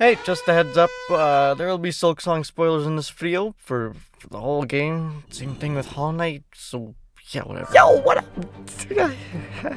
Hey, just a heads up, there will be Silksong spoilers in this video for the whole game. Same thing with Hollow Knight, so yeah, whatever. Yo, what up?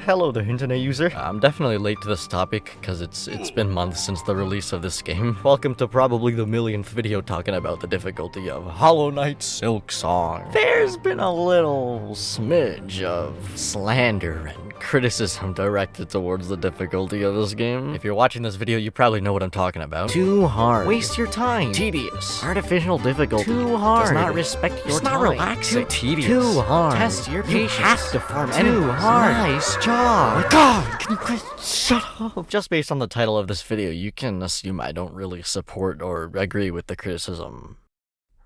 Hello there, internet user. I'm definitely late to this topic, because it's been months since the release of this game. Welcome to probably the millionth video talking about the difficulty of Hollow Knight Silksong. There's been a little smidge of slander and criticism directed towards the difficulty of this game. If you're watching this video, you probably know what I'm talking about. Too hard. Waste your time. Tedious. Artificial difficulty. Too hard. Does not respect your time. It's not relaxing. Tedious. Too hard. Test your patience. You have to farm enemies. Too hard. Nice job. Oh my god, can you please shut up? Just based on the title of this video, you can assume I don't really support or agree with the criticism.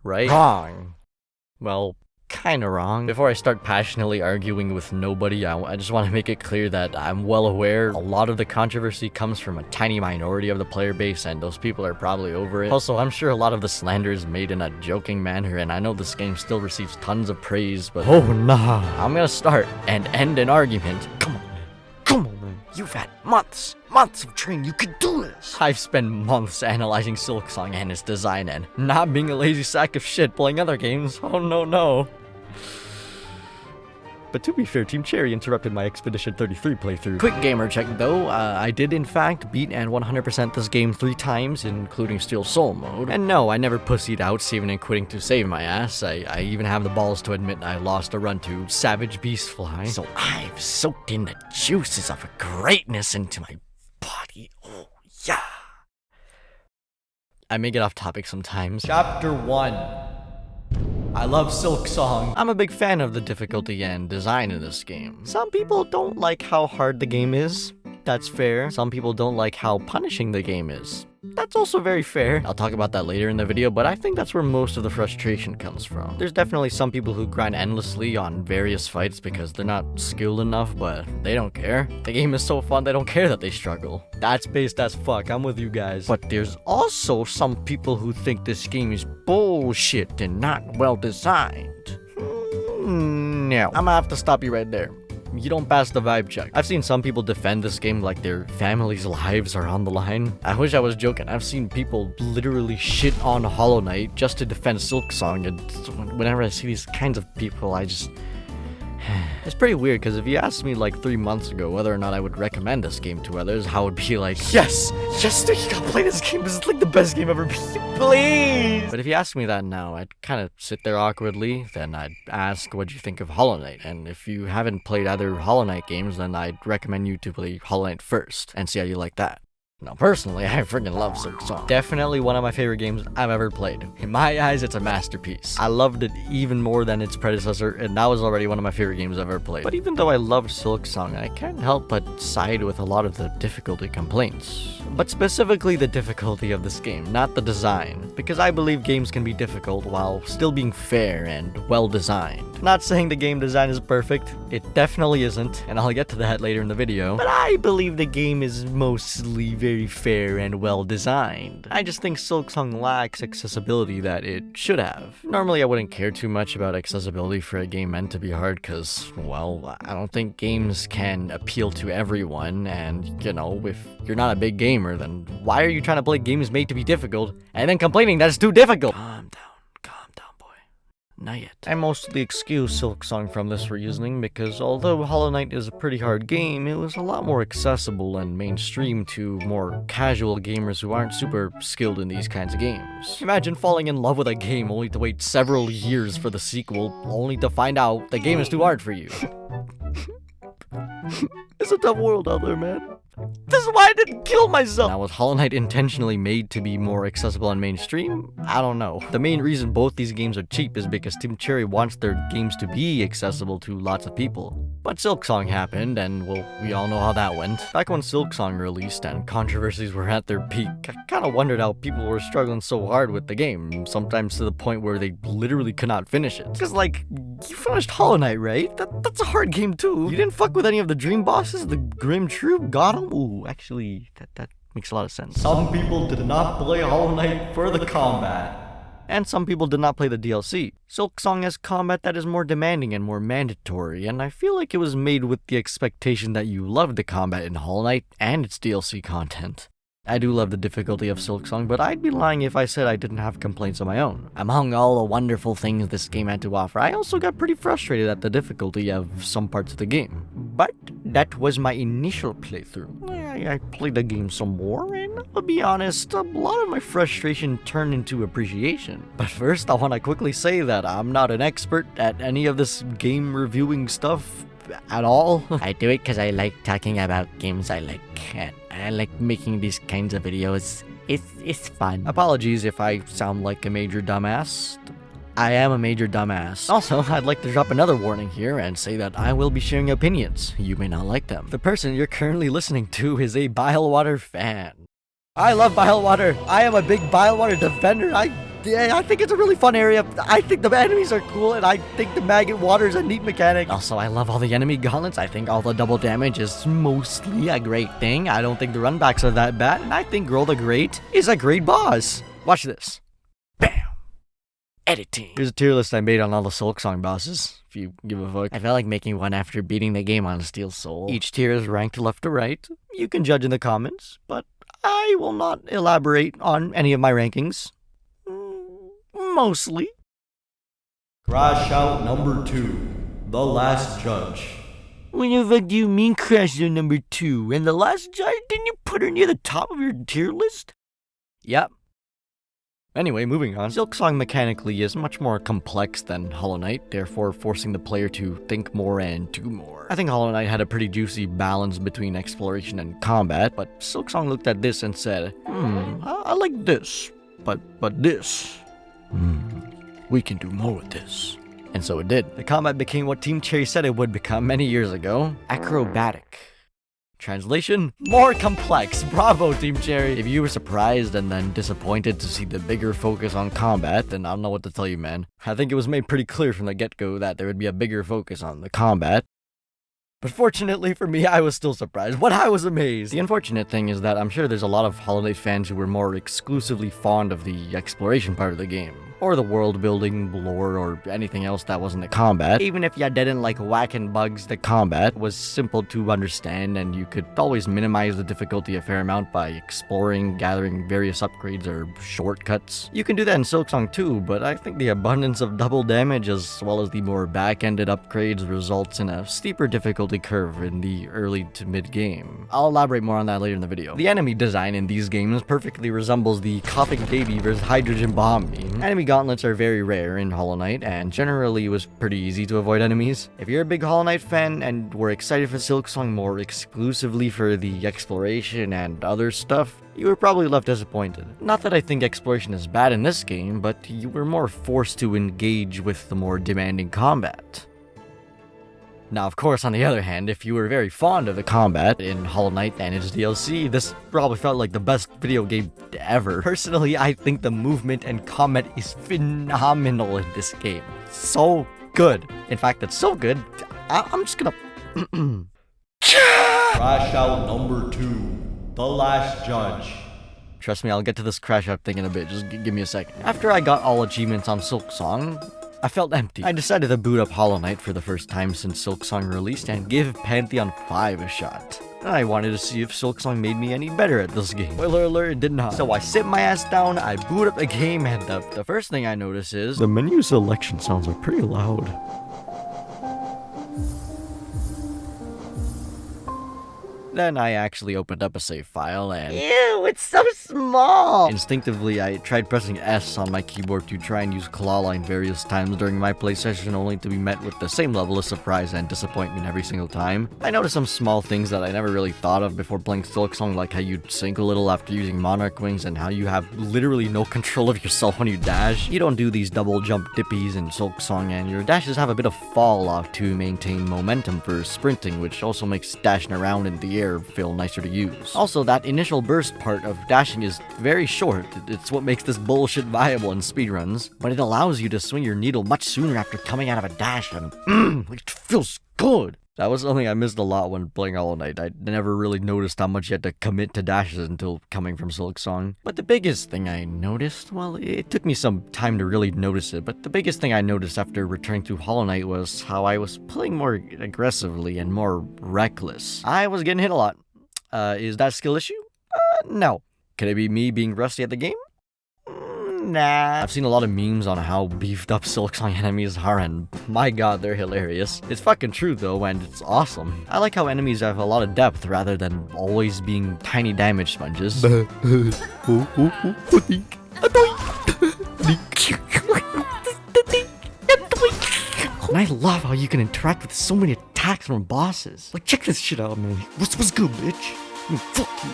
Right? Wrong. Well, kinda wrong. Before I start passionately arguing with nobody, I just want to make it clear that I'm well aware a lot of the controversy comes from a tiny minority of the player base, and those people are probably over it. Also, I'm sure a lot of the slander is made in a joking manner, and I know this game still receives tons of praise, but oh nah. I'm gonna start and end an argument. Come on, man. Come on, man. You've had months of training. You could do this. I've spent months analyzing Silksong and its design and not being a lazy sack of shit playing other games. Oh no. But to be fair, Team Cherry interrupted my Expedition 33 playthrough. Quick gamer check though, I did in fact beat and 100% this game 3 times, including Steel Soul mode. And no, I never pussied out, saving and quitting to save my ass. I even have the balls to admit I lost a run to Savage Beastfly. So I've soaked in the juices of greatness into my body. Oh yeah. I may get off topic sometimes. Chapter 1. I love Silksong. I'm a big fan of the difficulty and design in this game. Some people don't like how hard the game is. That's fair. Some people don't like how punishing the game is. That's also very fair. I'll talk about that later in the video, but I think that's where most of the frustration comes from. There's definitely some people who grind endlessly on various fights because they're not skilled enough, but they don't care. The game is so fun, they don't care that they struggle. That's based as fuck, I'm with you guys. But there's also some people who think this game is bullshit and not well designed. No. I'm gonna have to stop you right there. You don't pass the vibe check. I've seen some people defend this game like their family's lives are on the line. I wish I was joking. I've seen people literally shit on Hollow Knight just to defend Silksong, and whenever I see these kinds of people, I just... It's pretty weird, because if you asked me like 3 months ago whether or not I would recommend this game to others, I would be like, yes, you gotta play this game. This is like the best game ever. Please. But if you ask me that now, I'd kind of sit there awkwardly. Then I'd ask, what'd you think of Hollow Knight? And if you haven't played other Hollow Knight games, then I'd recommend you to play Hollow Knight first and see how you like that. Now, personally, I freaking love Silksong. Definitely one of my favorite games I've ever played. In my eyes, it's a masterpiece. I loved it even more than its predecessor, and that was already one of my favorite games I've ever played. But even though I loved Silksong, I can't help but side with a lot of the difficulty complaints. But specifically the difficulty of this game, not the design. Because I believe games can be difficult while still being fair and well-designed. Not saying the game design is perfect, it definitely isn't, and I'll get to that later in the video. But I believe the game is mostly very fair and well designed. I just think Silksong lacks accessibility that it should have. Normally I wouldn't care too much about accessibility for a game meant to be hard because, well, I don't think games can appeal to everyone, and, you know, if you're not a big gamer, then why are you trying to play games made to be difficult and then complaining that it's too difficult? Calm down, boy. Not yet. I mostly excuse Silksong from this reasoning because although Hollow Knight is a pretty hard game, it was a lot more accessible and mainstream to more casual gamers who aren't super skilled in these kinds of games. Imagine falling in love with a game only to wait several years for the sequel, only to find out the game is too hard for you. It's a tough world out there, man. This is why I didn't kill myself! Now, was Hollow Knight intentionally made to be more accessible and mainstream? I don't know. The main reason both these games are cheap is because Team Cherry wants their games to be accessible to lots of people. But Silksong happened, and well, we all know how that went. Back when Silksong released and controversies were at their peak, I kinda wondered how people were struggling so hard with the game, sometimes to the point where they literally could not finish it. Cause like, you finished Hollow Knight, right? That's a hard game too. You didn't fuck with any of the dream bosses? The Grim Troop? Got him? Ooh, actually, that makes a lot of sense. Some people did not play Hollow Knight for the combat. And some people did not play the DLC. Silksong has combat that is more demanding and more mandatory, and I feel like it was made with the expectation that you loved the combat in Hollow Knight and its DLC content. I do love the difficulty of Silksong, but I'd be lying if I said I didn't have complaints of my own. Among all the wonderful things this game had to offer, I also got pretty frustrated at the difficulty of some parts of the game. But that was my initial playthrough. I played the game some more, and I'll be honest, a lot of my frustration turned into appreciation. But first, I want to quickly say that I'm not an expert at any of this game reviewing stuff at all. I do it because I like talking about games I like, and I like making these kinds of videos. It's fun. Apologies if I sound like a major dumbass. I am a major dumbass. Also, I'd like to drop another warning here and say that I will be sharing opinions. You may not like them. The person you're currently listening to is a Bilewater fan. I love Bilewater. I am a big Bilewater defender. I think it's a really fun area. I think the enemies are cool, and I think the maggot water is a neat mechanic. Also, I love all the enemy gauntlets. I think all the double damage is mostly a great thing. I don't think the runbacks are that bad, and I think Girl the Great is a great boss. Watch this. Bam! Editing. Here's a tier list I made on all the Silksong bosses, if you give a fuck. I felt like making one after beating the game on Steel Soul. Each tier is ranked left to right. You can judge in the comments, but I will not elaborate on any of my rankings. Mostly. Crash Out number 2, The Last Judge. What the fuck do you mean Crash Out number 2? And The Last Judge? Didn't you put her near the top of your tier list? Yep. Anyway, moving on. Silksong mechanically is much more complex than Hollow Knight, therefore forcing the player to think more and do more. I think Hollow Knight had a pretty juicy balance between exploration and combat, but Silksong looked at this and said, I like this, but this. We can do more with this. And so it did. The combat became what Team Cherry said it would become many years ago. Acrobatic. Translation? More complex. Bravo, Team Cherry. If you were surprised and then disappointed to see the bigger focus on combat, then I don't know what to tell you, man. I think it was made pretty clear from the get-go that there would be a bigger focus on the combat. But fortunately for me, I was still surprised, but I was amazed. The unfortunate thing is that I'm sure there's a lot of Hollow Knight fans who were more exclusively fond of the exploration part of the game, or the world building, lore, or anything else that wasn't the combat. Even if you didn't like whacking bugs, the combat was simple to understand, and you could always minimize the difficulty a fair amount by exploring, gathering various upgrades or shortcuts. You can do that in Silksong too, but I think the abundance of double damage as well as the more back-ended upgrades results in a steeper difficulty curve in the early to mid-game. I'll elaborate more on that later in the video. The enemy design in these games perfectly resembles the coughing baby versus hydrogen bomb meme. Enemy gauntlets are very rare in Hollow Knight, and generally it was pretty easy to avoid enemies. If you're a big Hollow Knight fan and were excited for Silksong more exclusively for the exploration and other stuff, you were probably left disappointed. Not that I think exploration is bad in this game, but you were more forced to engage with the more demanding combat. Now, of course, on the other hand, if you were very fond of the combat in Hollow Knight and its DLC, this probably felt like the best video game ever. Personally, I think the movement and combat is phenomenal in this game. So good. In fact, it's so good, I'm just gonna... Crash Out number 2, The Last Judge. Trust me, I'll get to this Crash Out thing in a bit, just give me a second. After I got all achievements on Silksong, I felt empty. I decided to boot up Hollow Knight for the first time since Silksong released and give Pantheon 5 a shot. I wanted to see if Silksong made me any better at this game. Spoiler alert, it did not. So I sit my ass down, I boot up the game, and the first thing I notice is the menu selection sounds are pretty loud. Then I actually opened up a save file and... Ew, it's so small! Instinctively, I tried pressing S on my keyboard to try and use clawline various times during my play session, only to be met with the same level of surprise and disappointment every single time. I noticed some small things that I never really thought of before playing Silksong, like how you'd sink a little after using Monarch Wings and how you have literally no control of yourself when you dash. You don't do these double jump dippies in Silksong, and your dashes have a bit of fall off to maintain momentum for sprinting, which also makes dashing around in the air feel nicer to use. Also, that initial burst part of dashing is very short. It's what makes this bullshit viable in speedruns, but it allows you to swing your needle much sooner after coming out of a dash, and it feels good. That was something I missed a lot when playing Hollow Knight. I never really noticed how much you had to commit to dashes until coming from Silksong. But the biggest thing I noticed, well, it took me some time to really notice it, but the biggest thing I noticed after returning to Hollow Knight was how I was playing more aggressively and more reckless. I was getting hit a lot. Is that a skill issue? No. Could it be me being rusty at the game? Nah. I've seen a lot of memes on how beefed up Silksong enemies are, and my god, they're hilarious. It's fucking true though, and it's awesome. I like how enemies have a lot of depth rather than always being tiny damage sponges. And I love how you can interact with so many attacks from bosses. Like, check this shit out, man. What's good, bitch? Fuck you.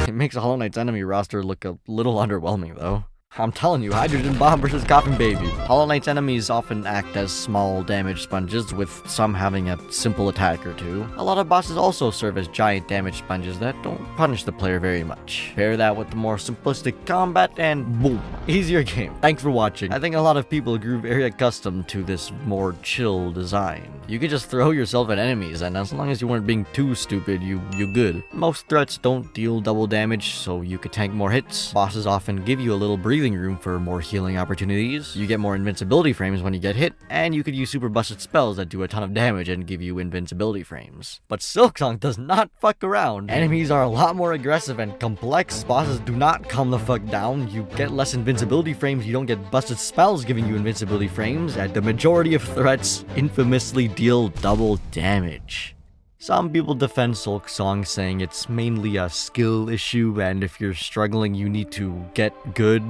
It makes Hollow Knight's enemy roster look a little underwhelming, though. I'm telling you, Hydrogen Bomb versus Coffin Baby. Hollow Knight's enemies often act as small damage sponges, with some having a simple attack or two. A lot of bosses also serve as giant damage sponges that don't punish the player very much. Pair that with the more simplistic combat and boom, easier game. Thanks for watching. I think a lot of people grew very accustomed to this more chill design. You could just throw yourself at enemies, and as long as you weren't being too stupid, you good. Most threats don't deal double damage, so you could tank more hits. Bosses often give you a little breathing room for more healing opportunities. You get more invincibility frames when you get hit, and you could use super busted spells that do a ton of damage and give you invincibility frames. But Silksong does not fuck around. Enemies are a lot more aggressive and complex. Bosses do not calm the fuck down. You get less invincibility frames, you don't get busted spells giving you invincibility frames, and the majority of threats infamously deal double damage. Some people defend Silksong, saying it's mainly a skill issue, and if you're struggling you need to get good.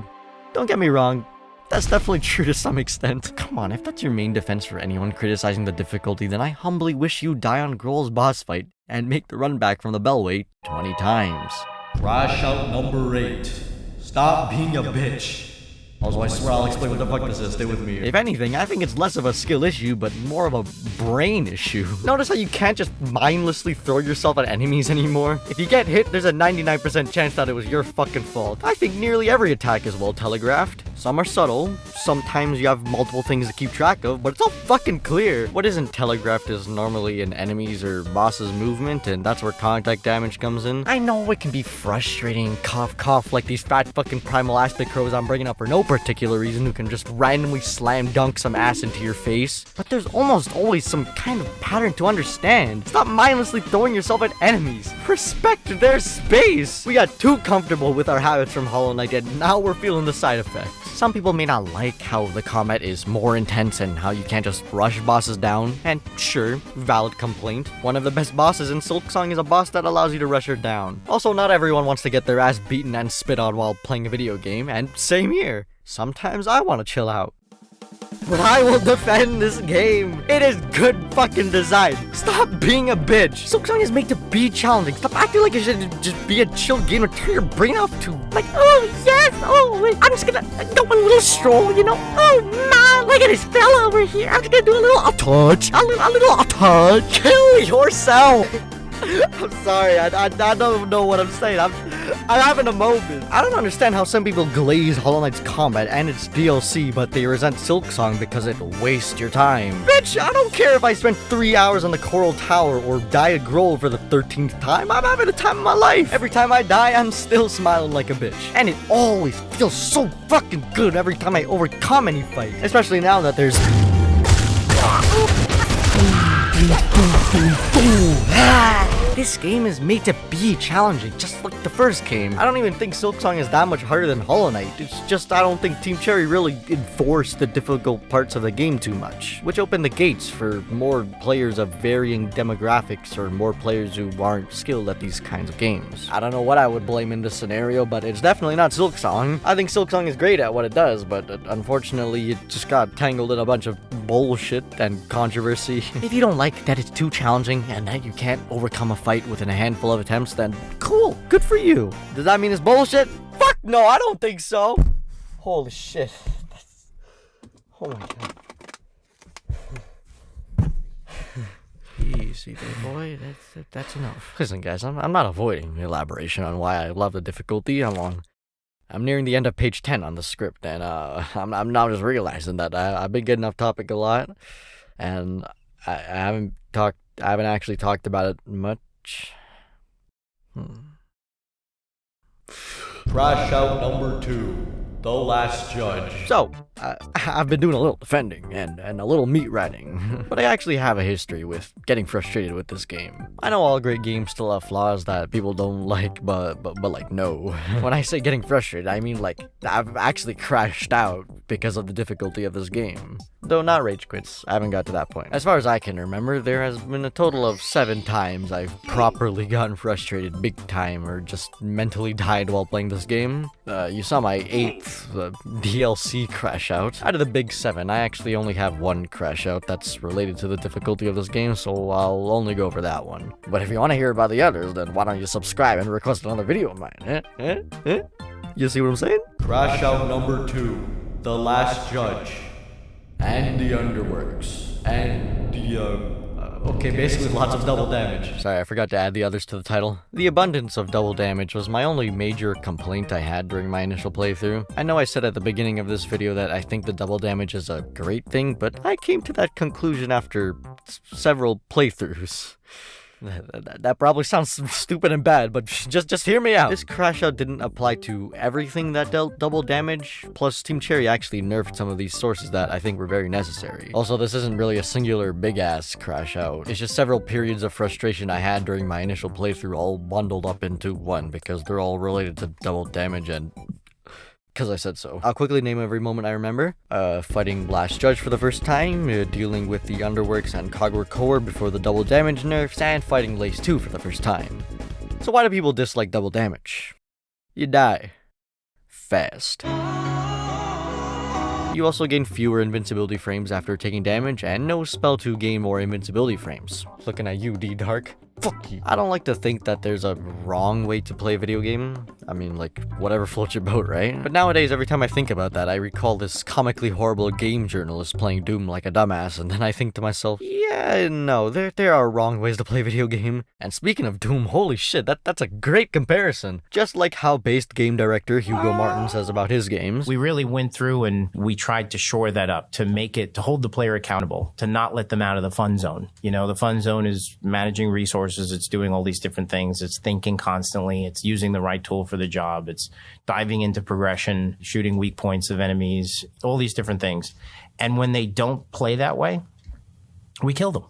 Don't get me wrong, that's definitely true to some extent. Come on, if that's your main defense for anyone criticizing the difficulty, then I humbly wish you die on Grohl's boss fight and make the run back from the Bellway 20 times. Crash out number 8. Stop being a bitch. Also, I swear I'll explain what the fuck this is. Stay with me. If anything, I think it's less of a skill issue, but more of a brain issue. Notice how you can't just mindlessly throw yourself at enemies anymore? If you get hit, there's a 99% chance that it was your fucking fault. I think nearly every attack is well telegraphed. Some are subtle, sometimes you have multiple things to keep track of, but it's all fucking clear. What isn't telegraphed is normally an enemy's or boss's movement, and that's where contact damage comes in. I know it can be frustrating, cough, like these fat fucking primal aspect crows I'm bringing up for no particular reason who can just randomly slam dunk some ass into your face, but there's almost always some kind of pattern to understand. Stop mindlessly throwing yourself at enemies. Respect their space. We got too comfortable with our habits from Hollow Knight, and now we're feeling the side effects. Some people may not like how the combat is more intense and how you can't just rush bosses down, and sure, valid complaint. One of the best bosses in Silksong is a boss that allows you to rush her down. Also, not everyone wants to get their ass beaten and spit on while playing a video game, and same here. Sometimes I want to chill out. But I will defend this game. It is good fucking design. Stop being a bitch. Silksong is made to be challenging. Stop acting like it should just be a chill game to turn your brain off to. Like, oh yes, oh wait, I'm just gonna go a little stroll, you know? Oh man, look at this fella over here. I'm just gonna do a little touch. A little touch. Kill yourself. I'm sorry, I don't know what I'm saying. I'm having a moment. I don't understand how some people glaze Hollow Knight's combat and its DLC, but they resent Silksong because it wastes your time. Bitch, I don't care if I spent 3 hours on the Coral Tower or die a Grohl for the 13th time. I'm having the time of my life. Every time I die, I'm still smiling like a bitch. And it always feels so fucking good every time I overcome any fight. Especially now that there's... This game is made to be challenging, just like the first game. I don't even think Silksong is that much harder than Hollow Knight. It's just I don't think Team Cherry really enforced the difficult parts of the game too much, which opened the gates for more players of varying demographics or more players who aren't skilled at these kinds of games. I don't know what I would blame in this scenario, but it's definitely not Silksong. I think Silksong is great at what it does, but unfortunately it just got tangled in a bunch of bullshit and controversy. If you don't like that it's too challenging and that you can't overcome a fight within a handful of attempts, then cool, good for you. Does that mean it's bullshit? Fuck no, I don't think so. Holy shit. Oh my god. Easy there, boy. That's enough. Listen, guys, I'm not avoiding elaboration on why I love the difficulty. I'm nearing the end of page 10 on the script, and I'm now just realizing that I've been getting off topic a lot, and I haven't actually talked about it much. Crash out number 2. The Last Judge. So, I've been doing a little defending and a little meat riding, but I actually have a history with getting frustrated with this game. I know all great games still have flaws that people don't like, but like, no. When I say getting frustrated, I mean like, I've actually crashed out because of the difficulty of this game. Though not rage quits, I haven't got to that point. As far as I can remember, there has been a total of 7 times I've properly gotten frustrated big time or just mentally died while playing this game. You saw my 8th DLC crash out. Out of the big 7, I actually only have 1 crash out that's related to the difficulty of this game, so I'll only go over that one. But if you want to hear about the others, then why don't you subscribe and request another video of mine, You see what I'm saying? Crash out number 2. The Last Judge. And the Underworks. And the, okay, basically lots of double damage. Sorry, I forgot to add the others to the title. The abundance of double damage was my only major complaint I had during my initial playthrough. I know I said at the beginning of this video that I think the double damage is a great thing, but I came to that conclusion after several playthroughs. That probably sounds stupid and bad, but just hear me out. This crash out didn't apply to everything that dealt double damage, plus Team Cherry actually nerfed some of these sources that I think were very necessary. Also, this isn't really a singular big-ass crash out. It's just several periods of frustration I had during my initial playthrough all bundled up into one because they're all related to double damage and... because I said so. I'll quickly name every moment I remember. Fighting Last Judge for the first time, dealing with the Underworks and Cogwork Core before the double damage nerfs, and fighting Lace 2 for the first time. So why do people dislike double damage? You die. Fast. You also gain fewer invincibility frames after taking damage, and no spell to gain more invincibility frames. Looking at you, D-Dark. Fuck you. I don't like to think that there's a wrong way to play a video game. I mean, like, whatever floats your boat, right? But nowadays, every time I think about that, I recall this comically horrible game journalist playing Doom like a dumbass, and then I think to myself, yeah, no, there are wrong ways to play a video game. And speaking of Doom, holy shit, that's a great comparison. Just like how based game director Hugo Martin says about his games. We really went through and we tried to shore that up, to make it, to hold the player accountable, to not let them out of the fun zone. You know, the fun zone is managing resources, it's doing all these different things, it's thinking constantly, it's using the right tool for the job, it's diving into progression, shooting weak points of enemies, all these different things. And when they don't play that way, we kill them.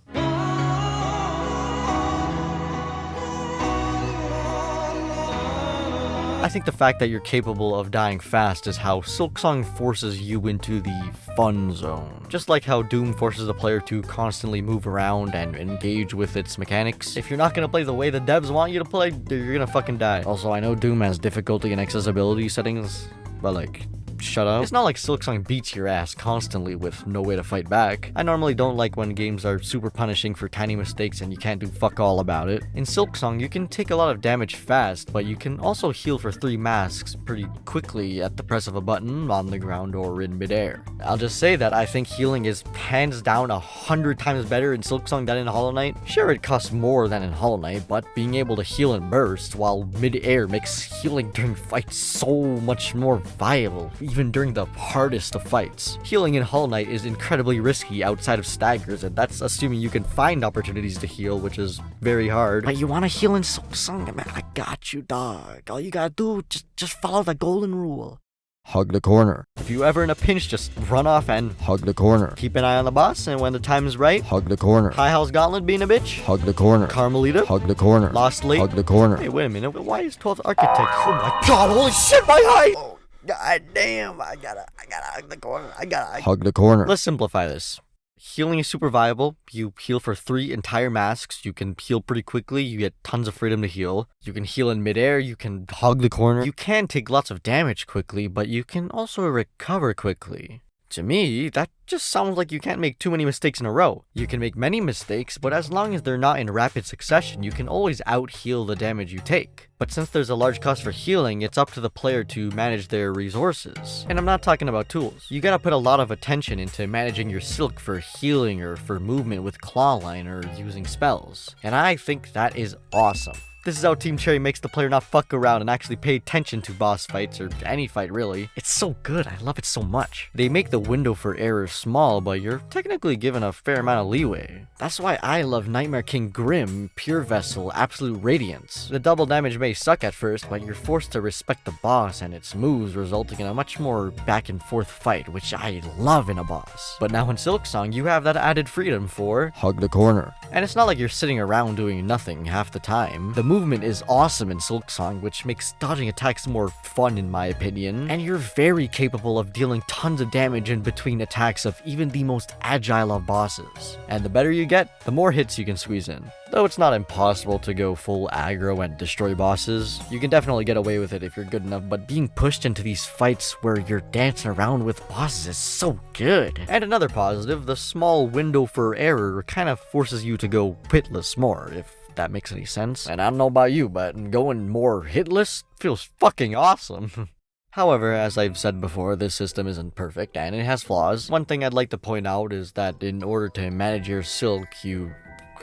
I think the fact that you're capable of dying fast is how Silksong forces you into the fun zone. Just like how Doom forces the player to constantly move around and engage with its mechanics. If you're not gonna play the way the devs want you to play, you're gonna fucking die. Also, I know Doom has difficulty and accessibility settings, but like, shut up. It's not like Silksong beats your ass constantly with no way to fight back. I normally don't like when games are super punishing for tiny mistakes and you can't do fuck all about it. In Silksong, you can take a lot of damage fast, but you can also heal for 3 masks pretty quickly at the press of a button, on the ground, or in midair. I'll just say that I think healing is hands down 100 times better in Silksong than in Hollow Knight. Sure, it costs more than in Hollow Knight, but being able to heal in bursts while mid-air makes healing during fights so much more viable, even during the hardest of fights. Healing in Hollow Knight is incredibly risky outside of staggers, and that's assuming you can find opportunities to heal, which is very hard. But you want to heal in Silksong, man, I got you, dog. All you gotta do, just follow the golden rule. Hug the corner. If you ever in a pinch, just run off and hug the corner. Keep an eye on the boss, and when the time is right, hug the corner. High House Gauntlet being a bitch, hug the corner. Carmelita, hug the corner. Lost Lake, hug the corner. Hey, wait a minute, why is 12th Architect? Oh my god, holy shit, my height! Oh, god damn, I gotta hug the corner. I gotta hug the corner. Let's simplify this. Healing is super viable. You heal for 3 entire masks. You can heal pretty quickly. You get tons of freedom to heal. You can heal in midair. You can hug the corner. You can take lots of damage quickly, but you can also recover quickly. To me, that just sounds like you can't make too many mistakes in a row. You can make many mistakes, but as long as they're not in rapid succession, you can always out-heal the damage you take. But since there's a large cost for healing, it's up to the player to manage their resources. And I'm not talking about tools. You gotta put a lot of attention into managing your silk for healing or for movement with clawline or using spells. And I think that is awesome. This is how Team Cherry makes the player not fuck around and actually pay attention to boss fights, or any fight really. It's so good, I love it so much. They make the window for error small, but you're technically given a fair amount of leeway. That's why I love Nightmare King Grim, Pure Vessel, Absolute Radiance. The double damage may suck at first, but you're forced to respect the boss and its moves, resulting in a much more back and forth fight, which I love in a boss. But now in Silksong, you have that added freedom for hug the corner. And it's not like you're sitting around doing nothing half the time. The movement is awesome in Silksong, which makes dodging attacks more fun in my opinion. And you're very capable of dealing tons of damage in between attacks of even the most agile of bosses. And the better you get, the more hits you can squeeze in. Though it's not impossible to go full aggro and destroy bosses, you can definitely get away with it if you're good enough, but being pushed into these fights where you're dancing around with bosses is so good. And another positive, the small window for error kind of forces you to go hitless more, if that makes any sense. And I don't know about you, but going more hitless feels fucking awesome. However, as I've said before, this system isn't perfect and it has flaws. One thing I'd like to point out is that in order to manage your silk, you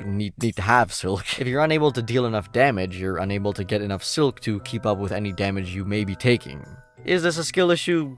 need to have silk. If you're unable to deal enough damage, you're unable to get enough silk to keep up with any damage you may be taking. Is this a skill issue?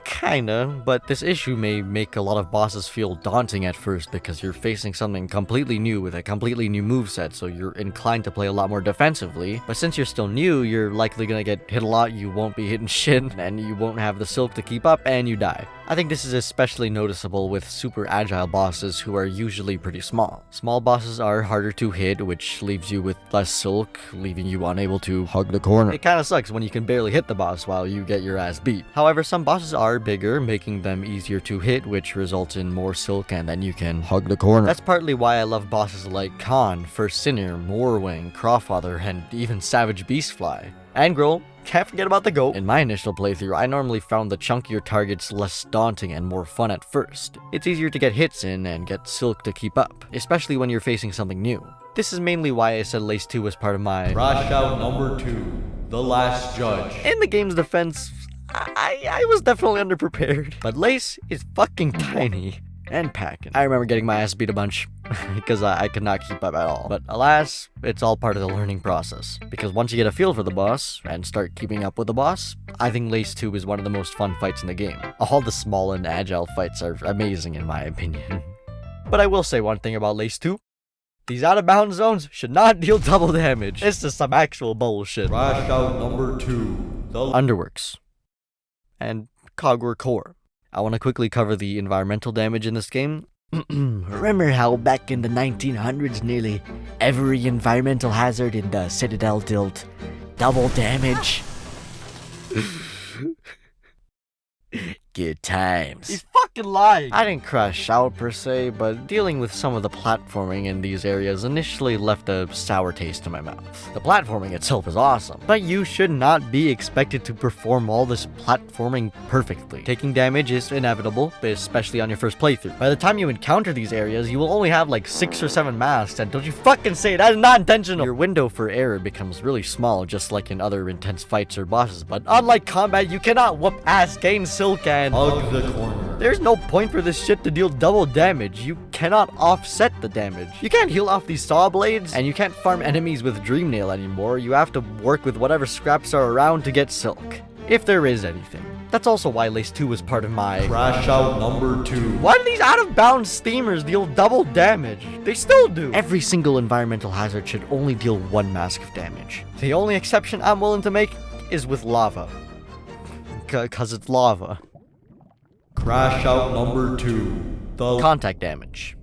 Kinda, but this issue may make a lot of bosses feel daunting at first because you're facing something completely new with a completely new moveset, so you're inclined to play a lot more defensively. But since you're still new, you're likely gonna get hit a lot, you won't be hitting shit, and you won't have the silk to keep up, and you die. I think this is especially noticeable with super agile bosses who are usually pretty small. Small bosses are harder to hit, which leaves you with less silk, leaving you unable to hug the corner. It kinda sucks when you can barely hit the boss while you get your ass beat. However, some bosses are bigger, making them easier to hit, which results in more silk, and then you can hug the corner. That's partly why I love bosses like Khan, First Sinner, Morwing, Crawfather, and even Savage Beastfly. And Grohl, can't forget about the GOAT. In my initial playthrough, I normally found the chunkier targets less daunting and more fun at first. It's easier to get hits in and get silk to keep up, especially when you're facing something new. This is mainly why I said Lace 2 was part of my Crash Out number 2, The Last Judge. In the game's defense, I was definitely underprepared. But Lace is fucking tiny and packing. I remember getting my ass beat a bunch because I could not keep up at all. But alas, it's all part of the learning process. Because once you get a feel for the boss and start keeping up with the boss, I think Lace 2 is one of the most fun fights in the game. All the small and agile fights are amazing in my opinion. But I will say one thing about Lace 2. These out-of-bounds zones should not deal double damage. It's just some actual bullshit. Crash Out number 2, The Underworks and Cogware Core. I want to quickly cover the environmental damage in this game. Remember how back in the 1900s nearly every environmental hazard in the Citadel dealt double damage? Good times. He's fucking lying. I didn't crash out per se, but dealing with some of the platforming in these areas initially left a sour taste in my mouth. The platforming itself is awesome, but you should not be expected to perform all this platforming perfectly. Taking damage is inevitable, especially on your first playthrough. By the time you encounter these areas, you will only have like 6 or 7 masks, and don't you fucking say that is not intentional! Your window for error becomes really small, just like in other intense fights or bosses, but unlike combat, you cannot whoop ass, gain silk, and hug the corner. There's no point for this shit to deal double damage. You cannot offset the damage. You can't heal off these saw blades, and you can't farm enemies with Dream Nail anymore. You have to work with whatever scraps are around to get silk, if there is anything. That's also why Lace 2 was part of my Crash Out number 2. Why do these out-of-bounds steamers deal double damage? They still do. Every single environmental hazard should only deal 1 mask of damage. The only exception I'm willing to make is with lava. Cause it's lava. Crash Out number 2, The Contact damage.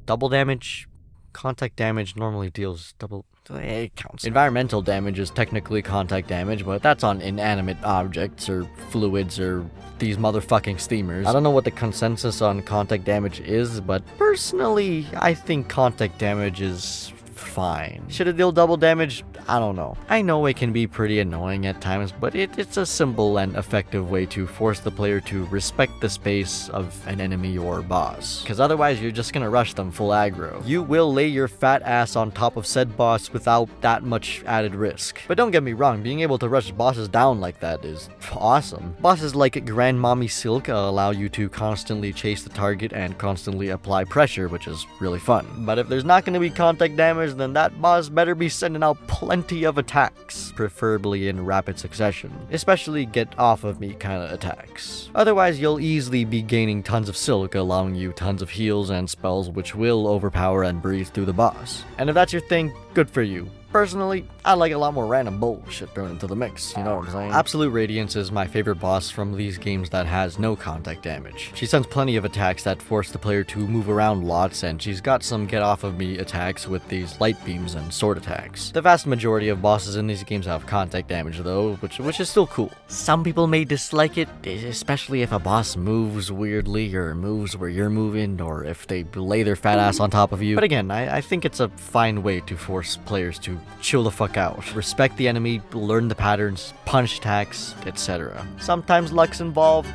Double damage. Contact damage normally deals double. It counts. Environmental damage is technically contact damage, but that's on inanimate objects or fluids or these motherfucking steamers. I don't know what the consensus on contact damage is, but personally, I think contact damage is fine. Should it deal double damage? I don't know. I know it can be pretty annoying at times, but it's a simple and effective way to force the player to respect the space of an enemy or boss. Because otherwise, you're just gonna rush them full aggro. You will lay your fat ass on top of said boss without that much added risk. But don't get me wrong, being able to rush bosses down like that is awesome. Bosses like Grandmommy Silk allow you to constantly chase the target and constantly apply pressure, which is really fun. But if there's not going to be contact damage, then that boss better be sending out plenty of attacks, preferably in rapid succession, especially get off of me kind of attacks. Otherwise, you'll easily be gaining tons of silk, allowing you tons of heals and spells which will overpower and breeze through the boss. And if that's your thing, good for you. Personally, I like a lot more random bullshit thrown into the mix, you know what I'm saying? Absolute Radiance is my favorite boss from these games that has no contact damage. She sends plenty of attacks that force the player to move around lots, and she's got some get off of me attacks with these light beams and sword attacks. The vast majority of bosses in these games have contact damage though, which is still cool. Some people may dislike it, especially if a boss moves weirdly or moves where you're moving, or if they lay their fat ass on top of you. But again, I think it's a fine way to force players to chill the fuck out. Respect the enemy, learn the patterns, punish attacks, etc. Sometimes luck's involved,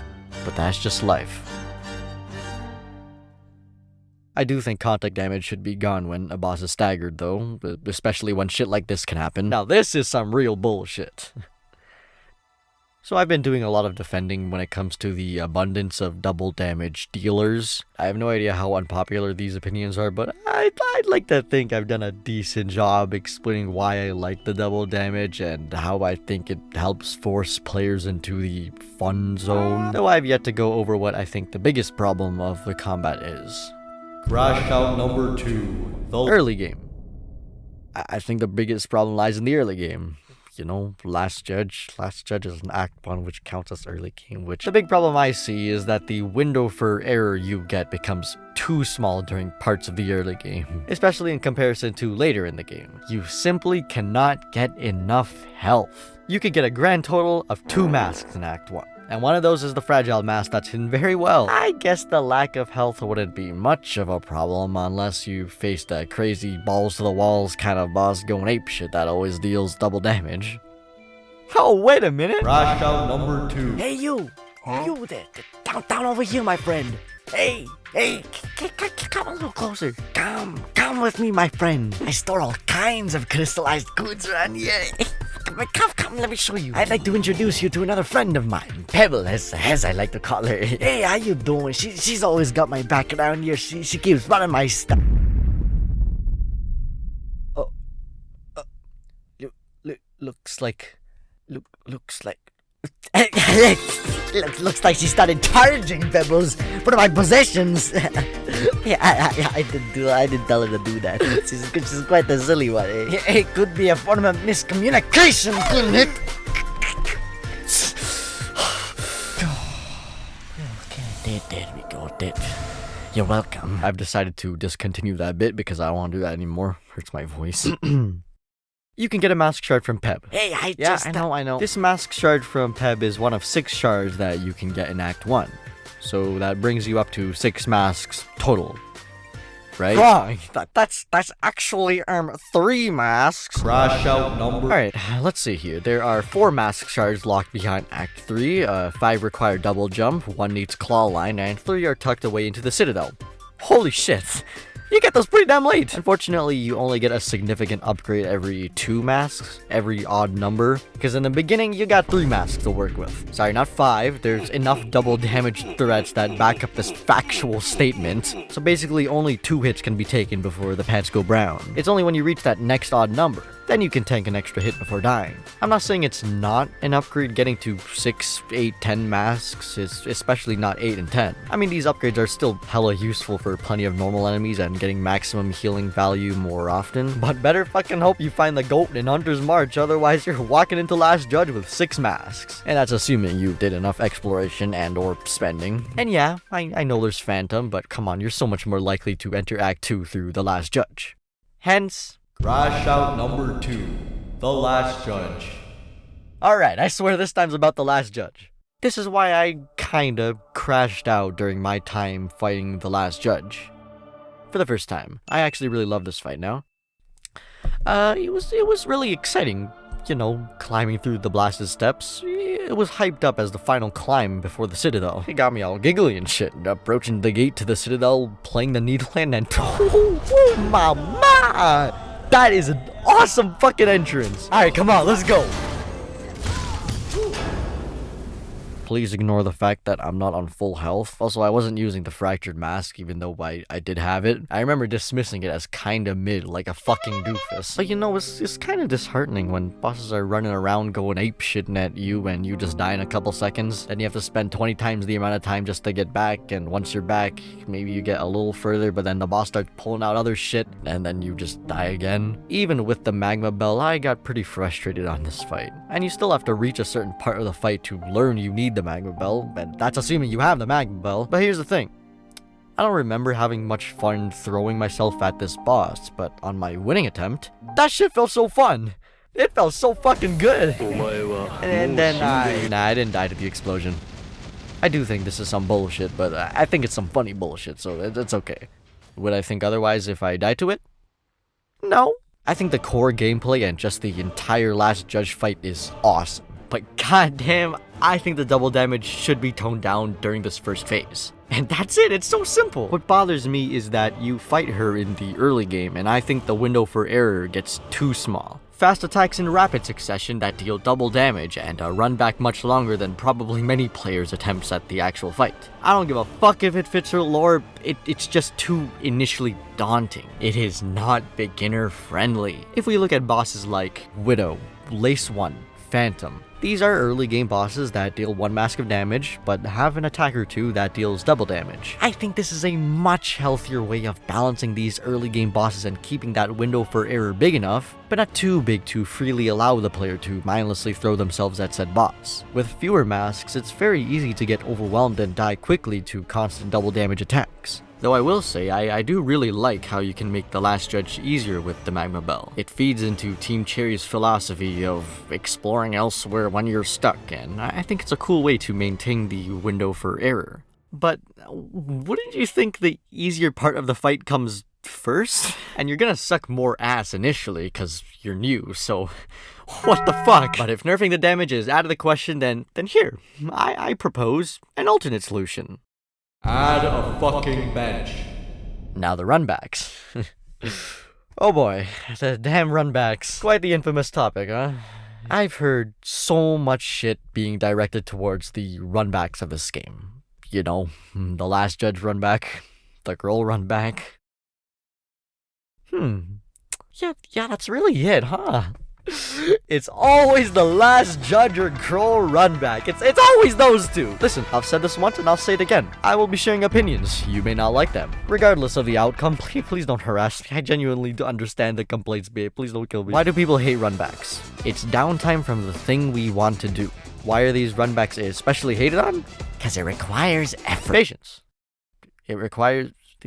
but that's just life. I do think contact damage should be gone when a boss is staggered though, especially when shit like this can happen. Now this is some real bullshit. So I've been doing a lot of defending when it comes to the abundance of double damage dealers. I have no idea how unpopular these opinions are, but I'd like to think I've done a decent job explaining why I like the double damage and how I think it helps force players into the fun zone. Though I've yet to go over what I think the biggest problem of the combat is. Crash out number 2. The Early game. I think the biggest problem lies in the early game. You know, Last Judge is an Act 1, which counts as early game, which the big problem I see is that the window for error you get becomes too small during parts of the early game, especially in comparison to later in the game. You simply cannot get enough health. You could get a grand total of 2 masks in Act 1. And one of those is the fragile mask that's hidden very well. I guess the lack of health wouldn't be much of a problem unless you faced a crazy balls to the walls kind of boss going apeshit that always deals double damage. Oh, wait a minute! Crash out number 2. Hey you! You there! Down over here, my friend! Hey! Come a little closer. Come with me, my friend. I store all kinds of crystallized goods around here. Come, let me show you. I'd like to introduce you to another friend of mine, Pebble, as I like to call her. Hey, how you doing? She's always got my back around here. She keeps running my stuff. Oh, looks like. Looks like she started charging Pebbles for my possessions. Yeah, I didn't tell her to do that. She's quite a silly one. It could be a form of miscommunication, couldn't it? Okay, there we go. You're welcome. I've decided to discontinue that bit because I don't want to do that anymore. Hurts my voice. You can get a mask shard from Peb. Hey, I know. This mask shard from Peb is one of 6 shards that you can get in Act 1. So that brings you up to 6 masks total. Right? Wrong. That's actually 3 masks. Crash out number. Alright, let's see here. There are 4 mask shards locked behind Act 3, 5 require double jump, 1 needs claw line, and 3 are tucked away into the Citadel. Holy shit! You get those pretty damn late! Unfortunately, you only get a significant upgrade every 2 masks, every odd number, because in the beginning, you got 3 masks to work with. Sorry, not 5. There's enough double damage threats that back up this factual statement. So basically, only 2 hits can be taken before the pants go brown. It's only when you reach that next odd number, then you can tank an extra hit before dying. I'm not saying it's not an upgrade getting to 6, 8, 10 masks, especially not 8 and 10. I mean, these upgrades are still hella useful for plenty of normal enemies and getting maximum healing value more often, but better fucking hope you find the goat in Hunter's March, otherwise you're walking into Last Judge with 6 masks. And that's assuming you did enough exploration and or spending. And yeah, I know there's Phantom, but come on, you're so much more likely to enter Act 2 through the Last Judge. Hence, Crash out number 2. The Last Judge. Alright, I swear this time's about the Last Judge. This is why I kinda crashed out during my time fighting the Last Judge. For the first time. I actually really love this fight now. It was really exciting. You know, climbing through the blasted steps. It was hyped up as the final climb before the Citadel. It got me all giggly and shit. Approaching the gate to the Citadel, playing the needle and then oh, mama! That is an awesome fucking entrance. Alright, come on, let's go. Please ignore the fact that I'm not on full health. Also, I wasn't using the fractured mask, even though I did have it. I remember dismissing it as kinda mid, like a fucking doofus. But you know, it's kinda disheartening when bosses are running around going ape shitting at you and you just die in a couple seconds. Then you have to spend 20 times the amount of time just to get back, and once you're back, maybe you get a little further, but then the boss starts pulling out other shit, and then you just die again. Even with the magma bell, I got pretty frustrated on this fight. And you still have to reach a certain part of the fight to learn you need the magma bell, and that's assuming you have the magma bell. But here's the thing. I don't remember having much fun throwing myself at this boss, but on my winning attempt, that shit felt so fun. It felt so fucking good. And then I didn't die to the explosion. I do think this is some bullshit, but I think it's some funny bullshit, so it's okay. Would I think otherwise if I died to it? No. I think the core gameplay and just the entire Last Judge fight is awesome. But goddamn, I think the double damage should be toned down during this first phase. And that's it, it's so simple. What bothers me is that you fight her in the early game, and I think the window for error gets too small. Fast attacks in rapid succession that deal double damage and run back much longer than probably many players' attempts at the actual fight. I don't give a fuck if it fits her lore, it's just too initially daunting. It is not beginner friendly. If we look at bosses like Widow, Lace 1, Phantom, these are early game bosses that deal one mask of damage, but have an attack or two that deals double damage. I think this is a much healthier way of balancing these early game bosses and keeping that window for error big enough, but not too big to freely allow the player to mindlessly throw themselves at said boss. With fewer masks, it's very easy to get overwhelmed and die quickly to constant double damage attacks. Though I will say, I do really like how you can make the Last Judge easier with the Magma Bell. It feeds into Team Cherry's philosophy of exploring elsewhere when you're stuck, and I think it's a cool way to maintain the window for error. But wouldn't you think the easier part of the fight comes first? And you're gonna suck more ass initially, cause you're new, so what the fuck? But if nerfing the damage is out of the question, then here, I propose an alternate solution. Add a fucking bench. Now the runbacks. Oh boy, the damn runbacks. Quite the infamous topic, huh? I've heard so much shit being directed towards the runbacks of this game. You know, the Last Judge runback, the girl runback. Yeah, that's really it, huh? It's always the Last Judge or girl runback. It's always those two. Listen, I've said this once and I'll say it again. I will be sharing opinions. You may not like them. Regardless of the outcome, please don't harass me. I genuinely do understand the complaints, babe. Please don't kill me. Why do people hate runbacks? It's downtime from the thing we want to do. Why are these runbacks especially hated on? Because it requires effort. Patience.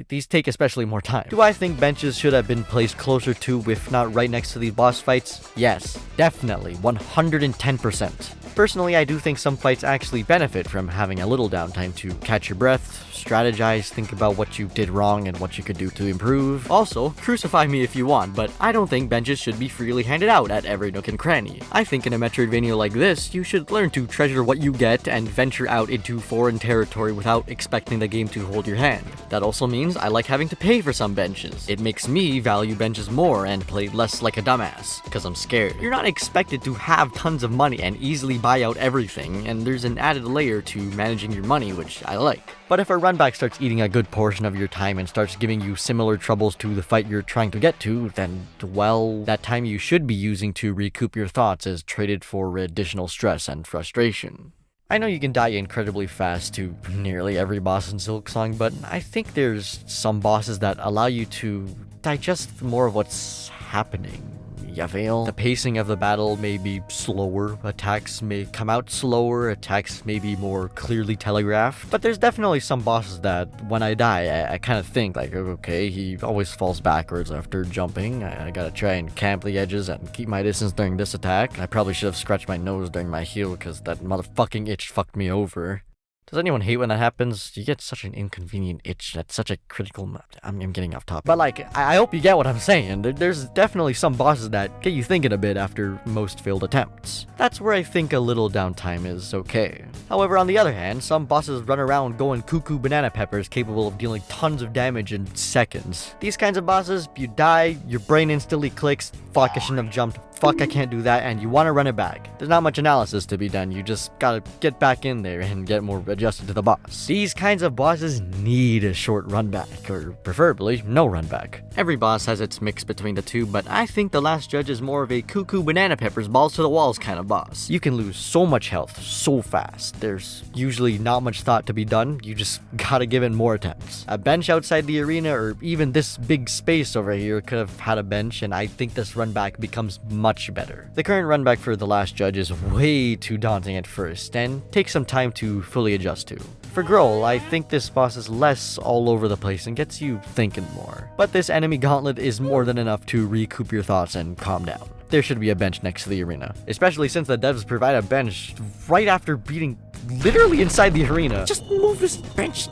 These take especially more time. Do I think benches should have been placed closer to, if not right next to these boss fights? Yes, definitely, 110%. Personally, I do think some fights actually benefit from having a little downtime to catch your breath, strategize, think about what you did wrong and what you could do to improve. Also, crucify me if you want, but I don't think benches should be freely handed out at every nook and cranny. I think in a Metroidvania like this, you should learn to treasure what you get and venture out into foreign territory without expecting the game to hold your hand. That also means I like having to pay for some benches. It makes me value benches more and play less like a dumbass, because I'm scared. You're not expected to have tons of money and easily buy out everything, and there's an added layer to managing your money, which I like. But if a runback starts eating a good portion of your time and starts giving you similar troubles to the fight you're trying to get to, then, well, that time you should be using to recoup your thoughts is traded for additional stress and frustration. I know you can die incredibly fast to nearly every boss in Silksong, but I think there's some bosses that allow you to digest more of what's happening. You feel? The pacing of the battle may be slower, attacks may come out slower, attacks may be more clearly telegraphed, but there's definitely some bosses that, when I die, I kind of think, like, okay, he always falls backwards after jumping, I gotta try and camp the edges and keep my distance during this attack. I probably should have scratched my nose during my heal, because that motherfucking itch fucked me over. Does anyone hate when that happens? You get such an inconvenient itch. That's such a critical... I'm getting off topic. But like, I hope you get what I'm saying. There's definitely some bosses that get you thinking a bit after most failed attempts. That's where I think a little downtime is okay. However, on the other hand, some bosses run around going cuckoo banana peppers capable of dealing tons of damage in seconds. These kinds of bosses, you die, your brain instantly clicks, fuck, I shouldn't have jumped, fuck, I can't do that, and you want to run it back. There's not much analysis to be done, you just gotta get back in there and get more adjusted to the boss. These kinds of bosses need a short run back, or preferably no run back. Every boss has its mix between the two, but I think the Last Judge is more of a cuckoo banana peppers balls to the walls kind of boss. You can lose so much health so fast. There's usually not much thought to be done, you just gotta give it more attempts. A bench outside the arena, or even this big space over here, could have had a bench, and I think this run back becomes much better. The current run back for the Last Judge is way too daunting at first, and takes some time to fully adjust to. For Grohl, I think this boss is less all over the place and gets you thinking more. But this enemy gauntlet is more than enough to recoup your thoughts and calm down. There should be a bench next to the arena, especially since the devs provide a bench right after beating literally inside the arena. Just move this bench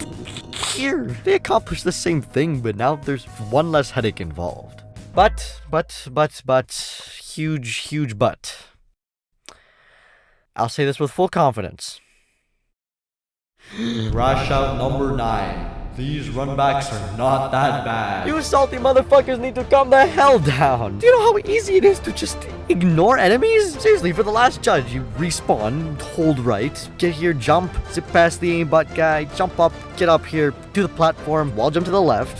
here. They accomplished the same thing, but now there's one less headache involved. But, huge but. I'll say this with full confidence. Crash out number 9. These runbacks are not that bad. You salty motherfuckers need to calm the hell down. Do you know how easy it is to just ignore enemies? Seriously, for the Last Judge, you respawn, hold right, get here, jump, zip past the aimbot guy, jump up, get up here, do the platform, wall jump to the left,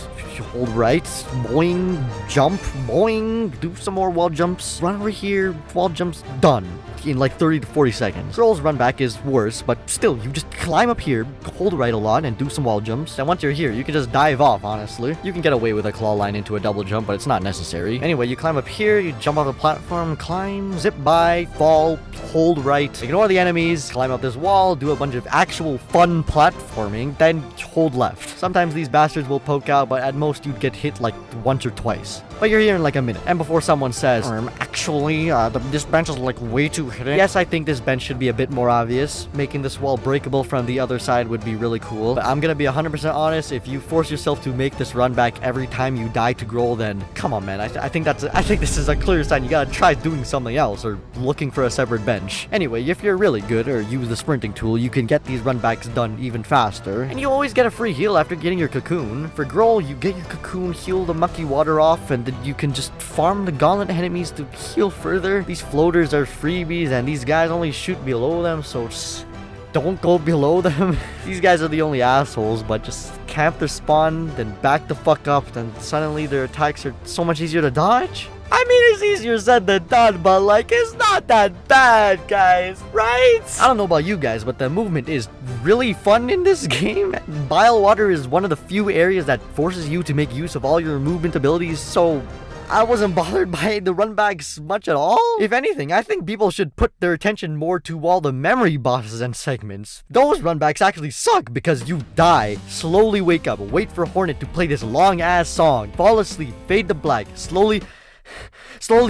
hold right, boing, jump, boing, do some more wall jumps, run over here, wall jumps, done. In like 30 to 40 seconds. Grohl's run back is worse, but still, you just climb up here, hold right a lot, and do some wall jumps. And once you're here, you can just dive off, honestly. You can get away with a claw line into a double jump, but it's not necessary. Anyway, you climb up here, you jump off the platform, climb, zip by, fall, hold right, ignore the enemies, climb up this wall, do a bunch of actual fun platforming, then hold left. Sometimes these bastards will poke out, but at most you'd get hit like once or twice. But you're here in like a minute. And before someone says, actually, this bench is like way too hidden. Yes, I think this bench should be a bit more obvious. Making this wall breakable from the other side would be really cool. But I'm gonna be 100% honest, if you force yourself to make this run back every time you die to Grohl, then come on, man. I think this is a clear sign you gotta try doing something else or looking for a separate bench. Anyway, if you're really good or use the sprinting tool, you can get these run backs done even faster. And you always get a free heal after getting your cocoon. For Grohl, you get your cocoon, heal the mucky water off, and then you can just farm the gauntlet enemies to heal further. These floaters are freebies, and these guys only shoot below them, so just don't go below them. These guys are the only assholes, but just camp their spawn, then back the fuck up, then suddenly their attacks are so much easier to dodge. I mean, it's easier said than done, but like, it's not that bad, guys, right? I don't know about you guys, but the movement is really fun in this game. Bile water is one of the few areas that forces you to make use of all your movement abilities, so I wasn't bothered by the runbacks much at all. If anything, I think people should put their attention more to all the memory bosses and segments. Those runbacks actually suck because you die, slowly wake up, wait for Hornet to play this long ass song, fall asleep, fade to black, slowly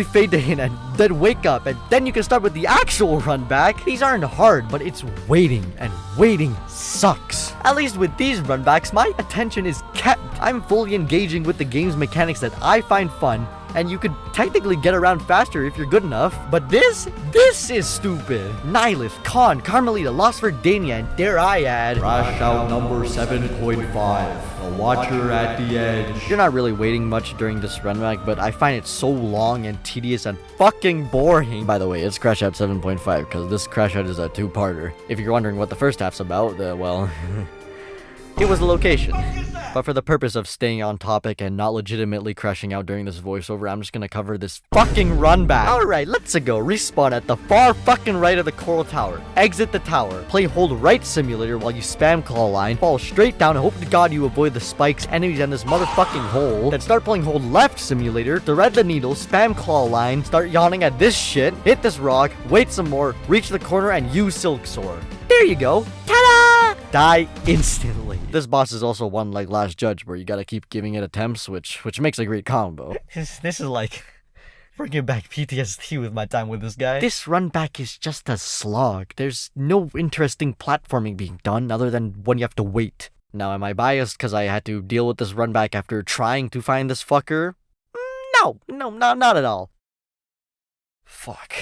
fade to hit, and then wake up, and then you can start with the actual run back. These aren't hard, but it's waiting, and waiting sucks. At least with these run backs, my attention is kept. I'm fully engaging with the game's mechanics that I find fun, and you could technically get around faster if you're good enough. But this is stupid. Nihilith, Khan, Carmelita, Lost Verdania, and dare I add, Crash out number 7.5. The Watcher at the Edge. You're not really waiting much during this run back, but I find it so long and tedious and fucking boring. By the way, it's Crash Out 7.5 because this Crash Out is a two-parter. If you're wondering what the first half's about, well, it was the location. But for the purpose of staying on topic and not legitimately crashing out during this voiceover, I'm just gonna cover this fucking run back. Alright, let's go. Respawn at the far fucking right of the Coral Tower. Exit the tower. Play Hold Right Simulator while you spam claw line. Fall straight down and hope to God you avoid the spikes, enemies, and this motherfucking hole. Then start playing Hold Left Simulator. Thread the needle, spam claw line, start yawning at this shit, hit this rock, wait some more, reach the corner, and use Silksong. There you go. Ta-da! Die instantly. This boss is also one like Last Judge where you gotta keep giving it attempts, which makes a great combo. This is Bringing back PTSD with my time with this guy. This run back is just a slog. There's no interesting platforming being done other than when you have to wait. Now, am I biased because I had to deal with this run back after trying to find this fucker? No, not at all. Fuck.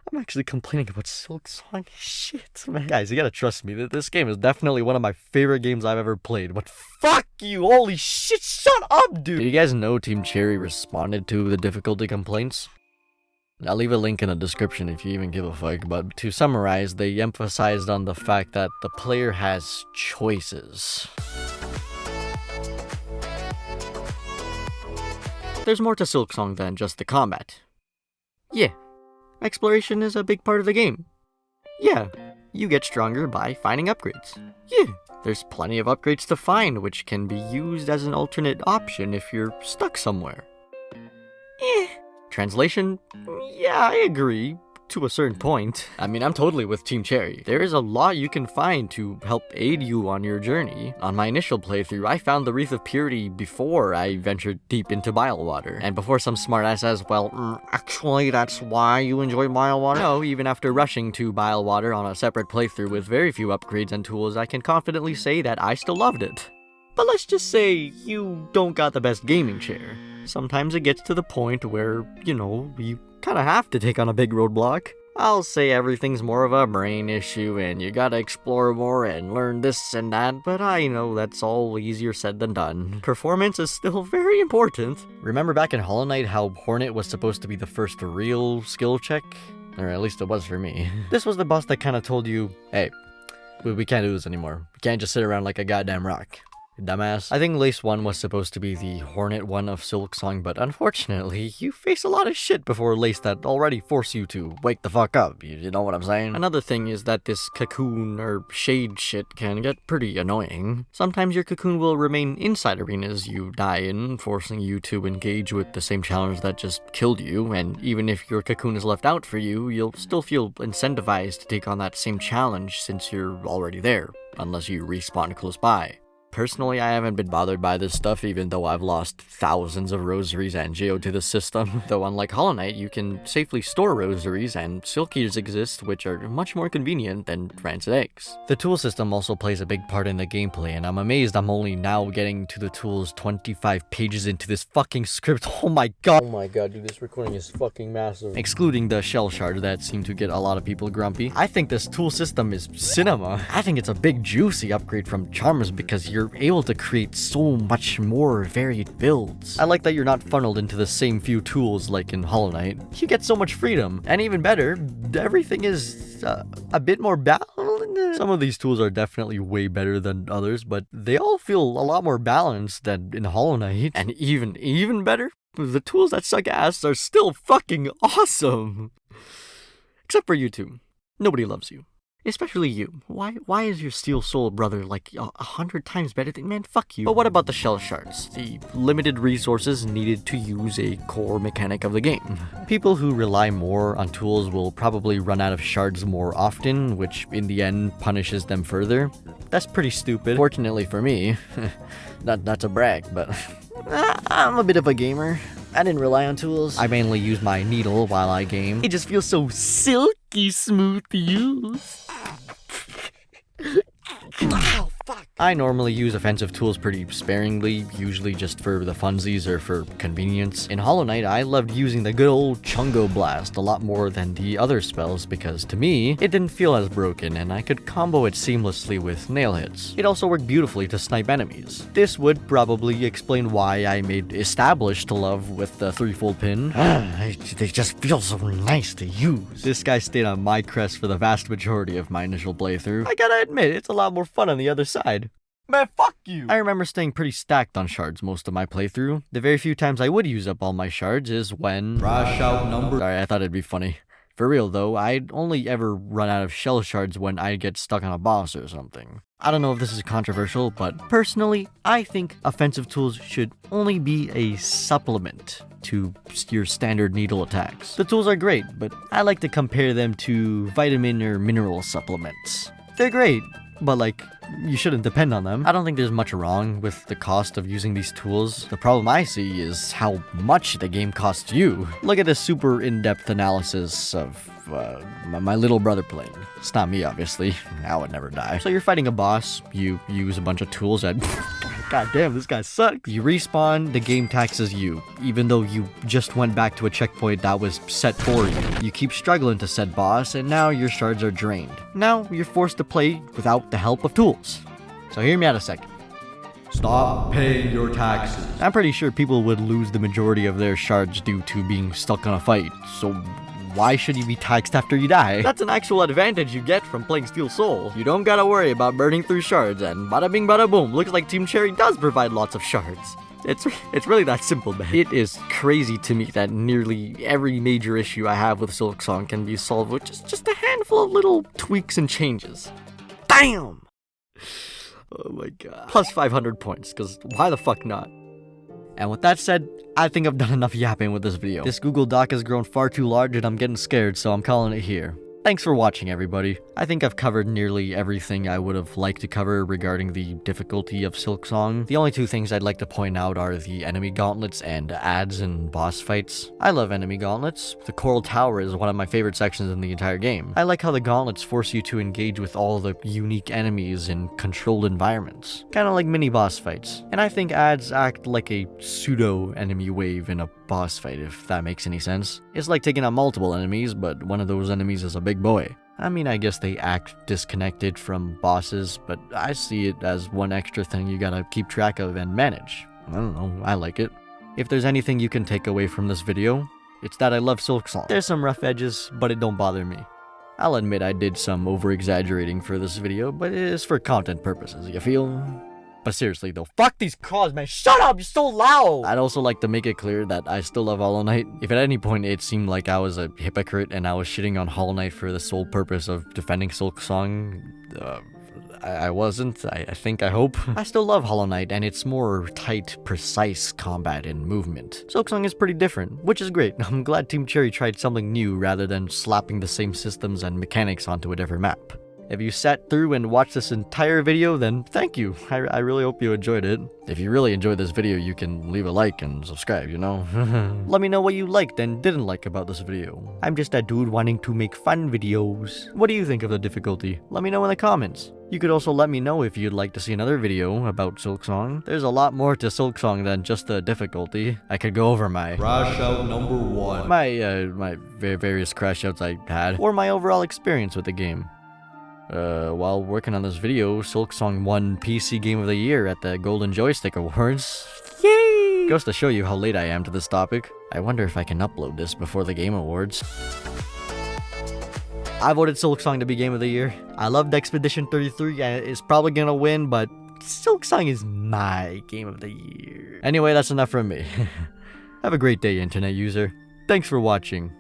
I'm actually complaining about Silksong. Shit, man. Guys, you gotta trust me. This game is definitely one of my favorite games I've ever played. But fuck you! Holy shit, shut up, dude! Did you guys know Team Cherry responded to the difficulty complaints? I'll leave a link in the description if you even give a fuck, but to summarize, they emphasized on the fact that the player has choices. There's more to Silksong than just the combat. Yeah. Exploration is a big part of the game. Yeah, you get stronger by finding upgrades. Yeah, there's plenty of upgrades to find, which can be used as an alternate option if you're stuck somewhere. Translation? Yeah, I agree. To a certain point. I mean, I'm totally with Team Cherry. There is a lot you can find to help aid you on your journey. On my initial playthrough, I found the Wreath of Purity before I ventured deep into Bile Water. And before some smartass says, well, actually that's why you enjoy Bile Water? No, even after rushing to Bile Water on a separate playthrough with very few upgrades and tools, I can confidently say that I still loved it. But let's just say you don't got the best gaming chair. Sometimes it gets to the point where, you kinda have to take on a big roadblock. I'll say everything's more of a brain issue and you gotta explore more and learn this and that, but I know that's all easier said than done. Performance is still very important. Remember back in Hollow Knight how Hornet was supposed to be the first real skill check? Or at least it was for me. This was the boss that kinda told you, hey, we can't do this anymore. We can't just sit around like a goddamn rock. Dumbass. I think Lace 1 was supposed to be the Hornet 1 of Silksong, but unfortunately, you face a lot of shit before Lace that already force you to wake the fuck up, you know what I'm saying? Another thing is that this cocoon or shade shit can get pretty annoying. Sometimes your cocoon will remain inside arenas you die in, forcing you to engage with the same challenge that just killed you, and even if your cocoon is left out for you, you'll still feel incentivized to take on that same challenge since you're already there, unless you respawn close by. Personally, I haven't been bothered by this stuff even though I've lost thousands of rosaries and geo to the system. Though unlike Hollow Knight, you can safely store rosaries and silkies exist which are much more convenient than rancid eggs. The tool system also plays a big part in the gameplay and I'm amazed I'm only now getting to the tools 25 pages into this fucking script. Oh my god, dude, this recording is fucking massive. Excluding the shell shard that seem to get a lot of people grumpy. I think this tool system is cinema. I think it's a big juicy upgrade from Charms because you're able to create so much more varied builds. I like that you're not funneled into the same few tools like in Hollow Knight. You get so much freedom, and even better, everything is a bit more balanced. Some of these tools are definitely way better than others, but they all feel a lot more balanced than in Hollow Knight. And even better, the tools that suck ass are still fucking awesome. Except for you two. Nobody loves you. Especially you. Why is your Steel Soul brother like 100 times better than man? Fuck you. But what about the shell shards? The limited resources needed to use a core mechanic of the game. People who rely more on tools will probably run out of shards more often, which in the end punishes them further. That's pretty stupid. Fortunately for me, not to brag, but I'm a bit of a gamer. I didn't rely on tools. I mainly use my needle while I game. It just feels so silky smooth to use. Ow, fuck. I normally use offensive tools pretty sparingly, usually just for the funsies or for convenience. In Hollow Knight, I loved using the good old Chungo Blast a lot more than the other spells because to me, it didn't feel as broken and I could combo it seamlessly with nail hits. It also worked beautifully to snipe enemies. This would probably explain why I made Established love with the threefold pin. They just feel so nice to use. This guy stayed on my crest for the vast majority of my initial playthrough. I gotta admit, it's a lot more fun on the other side. Man, fuck you! I remember staying pretty stacked on shards most of my playthrough. The very few times I would use up all my shards is when... Crash out number... Sorry, I thought it'd be funny. For real though, I'd only ever run out of shell shards when I get stuck on a boss or something. I don't know if this is controversial, but personally, I think offensive tools should only be a supplement to your standard needle attacks. The tools are great, but I like to compare them to vitamin or mineral supplements. They're great, but like, you shouldn't depend on them. I don't think there's much wrong with the cost of using these tools. The problem I see is how much the game costs you. Look at this super in-depth analysis of my little brother playing. It's not me, obviously. I would never die. So you're fighting a boss, you use a bunch of tools that... God damn, this guy sucks. You respawn, the game taxes you, even though you just went back to a checkpoint that was set for you. You keep struggling to set boss, and now your shards are drained. Now you're forced to play without the help of tools. So hear me out a second. Stop paying your taxes. I'm pretty sure people would lose the majority of their shards due to being stuck on a fight, so why should you be taxed after you die? That's an actual advantage you get from playing Steel Soul. You don't gotta worry about burning through shards, and bada bing bada boom, looks like Team Cherry does provide lots of shards. It's really that simple, man. It is crazy to me that nearly every major issue I have with Silksong can be solved with just a handful of little tweaks and changes. Damn! Oh my god. Plus 500 points, because why the fuck not? And with that said, I think I've done enough yapping with this video. This Google Doc has grown far too large and I'm getting scared, so I'm calling it here. Thanks for watching, everybody. I think I've covered nearly everything I would have liked to cover regarding the difficulty of Silksong. The only two things I'd like to point out are the enemy gauntlets and ads and boss fights. I love enemy gauntlets. The Coral Tower is one of my favorite sections in the entire game. I like how the gauntlets force you to engage with all the unique enemies in controlled environments. Kinda like mini boss fights. And I think ads act like a pseudo enemy wave in a boss fight, if that makes any sense. It's like taking on multiple enemies, but one of those enemies is a big boy. I mean, I guess they act disconnected from bosses, but I see it as one extra thing you gotta keep track of and manage. I don't know, I like it. If there's anything you can take away from this video, it's that I love Silksong. There's some rough edges, but it don't bother me. I'll admit I did some over-exaggerating for this video, but it is for content purposes, you feel? But seriously though, fuck these cars, man. Shut up, you're so loud! I'd also like to make it clear that I still love Hollow Knight. If at any point it seemed like I was a hypocrite and I was shitting on Hollow Knight for the sole purpose of defending Silksong, I wasn't, I hope. I still love Hollow Knight and its more tight, precise combat and movement. Silksong is pretty different, which is great. I'm glad Team Cherry tried something new rather than slapping the same systems and mechanics onto a different map. If you sat through and watched this entire video, then thank you. I really hope you enjoyed it. If you really enjoyed this video, you can leave a like and subscribe, you know? Let me know what you liked and didn't like about this video. I'm just a dude wanting to make fun videos. What do you think of the difficulty? Let me know in the comments. You could also let me know if you'd like to see another video about Silksong. There's a lot more to Silksong than just the difficulty. I could go over my Crash out number 1. My various crash outs I had, or my overall experience with the game. While working on this video, Silksong won PC Game of the Year at the Golden Joystick Awards. Yay! Goes to show you how late I am to this topic. I wonder if I can upload this before the Game Awards. I voted Silksong to be Game of the Year. I loved Expedition 33 and it's probably gonna win, but Silksong is my Game of the Year. Anyway, that's enough from me. Have a great day, internet user. Thanks for watching.